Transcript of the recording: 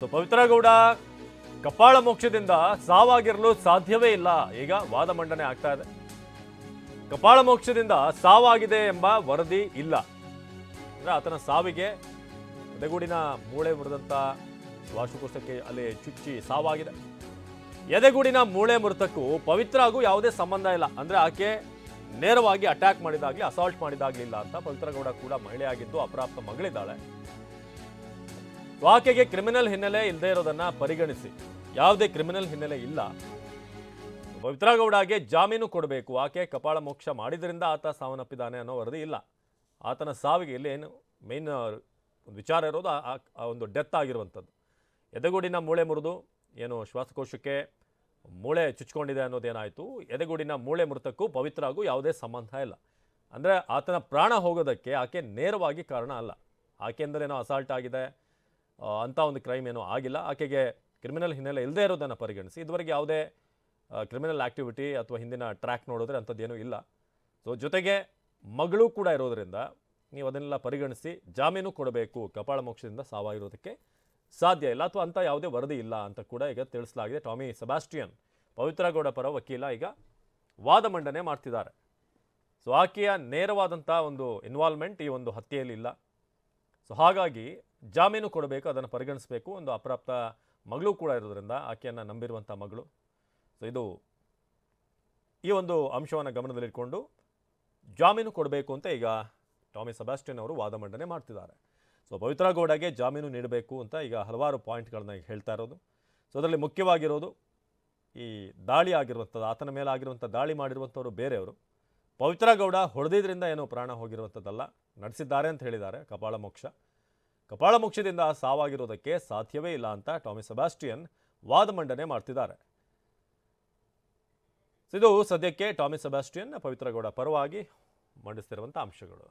ಪವಿತ್ರ ಗೌಡ ಕಪಾಳ ಮೋಕ್ಷದಿಂದ ಸಾವಾಗಿರಲು ಸಾಧ್ಯವೇ ಇಲ್ಲ. ಈಗ ವಾದ ಮಂಡನೆ ಆಗ್ತಾ ಇದೆ. ಕಪಾಳ ಮೋಕ್ಷದಿಂದ ಸಾವಾಗಿದೆ ಎಂಬ ವರದಿ ಇಲ್ಲ. ಅಂದ್ರೆ ಆತನ ಸಾವಿಗೆ ಎದೆಗೂಡಿನ ಮೂಳೆ ಮುರಿದಂತ ಶ್ವಾಸಕೋಶಕ್ಕೆ ಅಲ್ಲಿ ಚುಚ್ಚಿ ಸಾವಾಗಿದೆ. ಎದೆಗೂಡಿನ ಮೂಳೆ ಮುರಿತಕ್ಕೂ ಪವಿತ್ರಗೂ ಯಾವುದೇ ಸಂಬಂಧ ಇಲ್ಲ. ಅಂದ್ರೆ ಆಕೆ ನೇರವಾಗಿ ಅಟ್ಯಾಕ್ ಮಾಡಿದಾಗ್ಲಿ ಅಸಾಲ್ಟ್ ಮಾಡಿದಾಗ್ಲಿಲ್ಲ ಅಂತ ಪವಿತ್ರ ಗೌಡ ಕೂಡ ಮಹಿಳೆಯಾಗಿದ್ದು ಅಪ್ರಾಪ್ತ ಮಗಳಿದ್ದಾಳೆ. ಆಕೆಗೆ ಕ್ರಿಮಿನಲ್ ಹಿನ್ನೆಲೆ ಇಲ್ಲದೆ ಇರೋದನ್ನ ಪರಿಗಣಿಸಿ, ಯಾವುದೇ ಕ್ರಿಮಿನಲ್ ಹಿನ್ನೆಲೆ ಇಲ್ಲ, ಪವಿತ್ರ ಗೌಡಗೆ ಜಾಮೀನು ಕೊಡಬೇಕು. ಆಕೆ ಕಪಾಳ ಮೋಕ್ಷ ಮಾಡಿದ್ರಿಂದ ಆತ ಸಾವನ್ನಪ್ಪಿದ್ದಾನೆ ಅನ್ನೋ ವರದಿ ಇಲ್ಲ. ಆತನ ಸಾವಿಗೆ ಇಲ್ಲಿ ಏನು ಮೇನ್ ಒಂದು ವಿಚಾರ ಇರೋದು ಆ ಒಂದು ಡೆತ್ ಆಗಿರುವಂಥದ್ದು. ಎದೆಗೂಡಿನ ಮೂಳೆ ಮುರಿದು ಏನು ಶ್ವಾಸಕೋಶಕ್ಕೆ ಮೂಳೆ ಚುಚ್ಕೊಂಡಿದೆ ಅನ್ನೋದೇನಾಯಿತು. ಎದೆಗೂಡಿನ ಮೂಳೆ ಮುರಿತಕ್ಕೂ ಪವಿತ್ರಗೂ ಯಾವುದೇ ಸಂಬಂಧ ಇಲ್ಲ. ಅಂದರೆ ಆತನ ಪ್ರಾಣ ಹೋಗೋದಕ್ಕೆ ಆಕೆ ನೇರವಾಗಿ ಕಾರಣ ಅಲ್ಲ. ಆಕೆಯಿಂದಲೇನೋ ಅಸಾಲ್ಟ್ ಆಗಿದೆ ಅಂಥ ಒಂದು ಕ್ರೈಮ್ ಏನೋ ಆಗಿಲ್ಲ. ಆಕೆಗೆ ಕ್ರಿಮಿನಲ್ ಹಿನ್ನೆಲೆ ಇಲ್ಲದೆ ಇರೋದನ್ನು ಪರಿಗಣಿಸಿ ಇದುವರೆಗೆ ಯಾವುದೇ ಕ್ರಿಮಿನಲ್ ಆ್ಯಕ್ಟಿವಿಟಿ ಅಥವಾ ಹಿಂದಿನ ಟ್ರ್ಯಾಕ್ ನೋಡಿದ್ರೆ ಅಂಥದ್ದೇನೂ ಇಲ್ಲ. ಸೊ ಜೊತೆಗೆ ಮಗಳು ಕೂಡ ಇರೋದರಿಂದ ನೀವು ಅದನ್ನೆಲ್ಲ ಪರಿಗಣಿಸಿ ಜಾಮೀನು ಕೊಡಬೇಕು. ಕಪಾಳ ಮೋಕ್ಷದಿಂದ ಸಾವಾಗಿರೋದಕ್ಕೆ ಸಾಧ್ಯ ಇಲ್ಲ ಅಥವಾ ಅಂಥ ಯಾವುದೇ ವರದಿ ಇಲ್ಲ ಅಂತ ಕೂಡ ಈಗ ತಿಳಿಸಲಾಗಿದೆ. ಟಾಮಿ ಸೆಬಾಸ್ಟಿಯನ್ ಪವಿತ್ರ ಗೌಡ ಪರ ವಕೀಲ ಈಗ ವಾದ ಮಂಡನೆ ಮಾಡ್ತಿದ್ದಾರೆ. ಸೊ ಆಕೆಯ ನೇರವಾದಂಥ ಒಂದು ಇನ್ವಾಲ್ವ್ಮೆಂಟ್ ಈ ಒಂದು ಹತ್ಯೆಯಲ್ಲಿ ಇಲ್ಲ. ಸೊ ಹಾಗಾಗಿ ಜಾಮೀನು ಕೊಡಬೇಕು, ಅದನ್ನು ಪರಿಗಣಿಸಬೇಕು. ಒಂದು ಅಪ್ರಾಪ್ತ ಮಗಳು ಕೂಡ ಇರೋದ್ರಿಂದ ಆಕೆಯನ್ನು ನಂಬಿರುವಂಥ ಮಗಳು. ಸೊ ಇದು ಈ ಒಂದು ಅಂಶವನ್ನು ಗಮನದಲ್ಲಿಟ್ಕೊಂಡು ಜಾಮೀನು ಕೊಡಬೇಕು ಅಂತ ಈಗ ಟಾಮಿ ಸೆಬಾಸ್ಟಿಯನ್ ಅವರು ವಾದ ಮಂಡನೆ ಮಾಡ್ತಿದ್ದಾರೆ. ಸೊ ಪವಿತ್ರ ಗೌಡಗೆ ಜಾಮೀನು ನೀಡಬೇಕು ಅಂತ ಈಗ ಹಲವಾರು ಪಾಯಿಂಟ್ಗಳನ್ನ ಹೇಳ್ತಾ ಇರೋದು. ಸೊ ಅದರಲ್ಲಿ ಮುಖ್ಯವಾಗಿರೋದು ಈ ದಾಳಿ ಆಗಿರುವಂಥದ್ದು, ಆತನ ಮೇಲೆ ಆಗಿರುವಂಥ ದಾಳಿ ಮಾಡಿರುವಂಥವ್ರು ಬೇರೆಯವರು. ಪವಿತ್ರ ಗೌಡ ಹೊಡೆದಿದ್ದರಿಂದ ಏನೋ ಪ್ರಾಣ ಹೋಗಿರುವಂಥದ್ದಲ್ಲ, ನಡೆಸಿದ್ದಾರೆ ಅಂತ ಹೇಳಿದ್ದಾರೆ. ಕಪಾಳ ಮೋಕ್ಷದಿಂದ ಸಾವಾಗಿರೋದಕ್ಕೆ ಸಾಧ್ಯವೇ ಇಲ್ಲ ಅಂತ ಟಾಮಿ ಸೆಬಾಸ್ಟಿಯನ್ ವಾದ ಮಂಡನೆ ಮಾಡ್ತಿದ್ದಾರೆ. ಇದು ಸದ್ಯಕ್ಕೆ ಟಾಮಿ ಸೆಬಾಸ್ಟಿಯನ್ ಪವಿತ್ರ ಗೌಡ ಪರವಾಗಿ ಮಂಡಿಸ್ತಿರುವಂಥ ಅಂಶಗಳು.